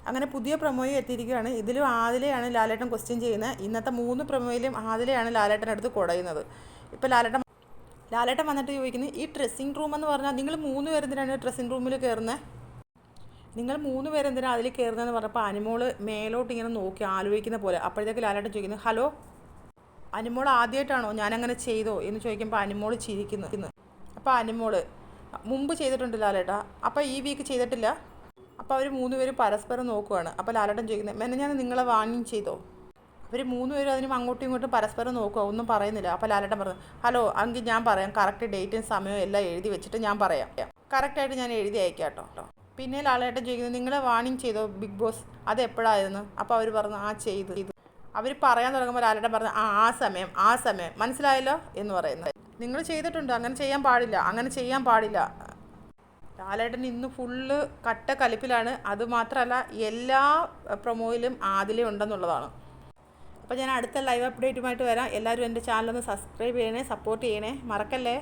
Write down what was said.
അങ്ങനെ പുതിയ പ്രൊമോയും എത്തിയിരിക്കുകയാണ്. ഇതിലും ആദിലയാണ് ലാലേട്ടൻ ക്വസ്റ്റ്യൻ ചെയ്യുന്നത്. ഇന്നത്തെ 3 പ്രൊമോയിലും ആദിലയാണ് ലാലേട്ടനടുത്ത് കുടയുന്നത്. ഇപ്പോൾ ലാലേട്ടൻ വന്നിട്ട് ചോദിക്കുന്നത്, ഈ ഡ്രസ്സിങ് റൂം എന്ന് പറഞ്ഞാൽ നിങ്ങൾ 3 പേരെന്തിനാണ് ഡ്രസ്സിങ് റൂമിൽ കയറുന്നത്, നിങ്ങൾ 3 പേരെന്തിനാണ് അതിൽ കയറുന്നതെന്ന് പറഞ്ഞപ്പോൾ അനുമോള് മേലോട്ട് ഇങ്ങനെ നോക്കി ആലോചിക്കുന്ന പോലെ. അപ്പോഴത്തേക്ക് ലാലേട്ടൻ ചോദിക്കുന്നത്, ഹലോ അനുമോൾ ആദ്യമായിട്ടാണോ ഞാനങ്ങനെ ചെയ്തോ എന്ന് ചോദിക്കുമ്പോൾ അനുമോൾ ചിരിക്കുന്നു. അപ്പോൾ അനുമോള് മുമ്പ് ചെയ്തിട്ടുണ്ട് ലാലേട്ടാ, അപ്പോൾ ഈ വീക്ക് ചെയ്തിട്ടില്ല. അപ്പോൾ അവർ 3 പേരും പരസ്പരം നോക്കുവാണ്. അപ്പോൾ ലാലേട്ടൻ ചോദിക്കുന്നത്, ഞാൻ നിങ്ങളെ വാണിംഗ് ചെയ്തോ. അവർ 3 പേരും അതിനും അങ്ങോട്ടും ഇങ്ങോട്ടും പരസ്പരം നോക്കുക, ഒന്നും പറയുന്നില്ല. അപ്പോൾ ലാലേട്ടൻ പറഞ്ഞു, ഹലോ എങ്കിൽ ഞാൻ പറയാം, കറക്റ്റ് ഡേറ്റും സമയവും എല്ലാം എഴുതി വെച്ചിട്ട് ഞാൻ പറയാം, കറക്റ്റായിട്ട് ഞാൻ എഴുതി അയക്കാം കേട്ടോ. പിന്നെ ലാലേട്ടൻ ചോദിക്കുന്നത്, നിങ്ങളെ വാണിംഗ് ചെയ്തോ ബിഗ് ബോസ്, അത് എപ്പോഴായിരുന്നു. അപ്പോൾ അവർ പറഞ്ഞു, ചെയ്തു. അവർ പറയാൻ തുടങ്ങുമ്പോൾ ലാലേട്ടൻ പറഞ്ഞു, ആ സമയം മനസ്സിലായല്ലോ എന്ന് പറയുന്നത്. നിങ്ങൾ ചെയ്തിട്ടുണ്ട്, അങ്ങനെ ചെയ്യാൻ പാടില്ല. ലാലേട്ടൻ ഇന്ന് ഫുള്ള് കട്ട കലിപ്പിലാണ്. അതുമാത്രമല്ല എല്ലാ പ്രൊമോയിലും ആദില ഉണ്ടെന്നുള്ളതാണ്. അപ്പോൾ ഞാൻ അടുത്ത ലൈവ് അപ്ഡേറ്റുമായിട്ട് വരാം. എല്ലാവരും എൻ്റെ ചാനലൊന്ന് സബ്സ്ക്രൈബ് ചെയ്യണേ, സപ്പോർട്ട് ചെയ്യണേ, മറക്കല്ലേ.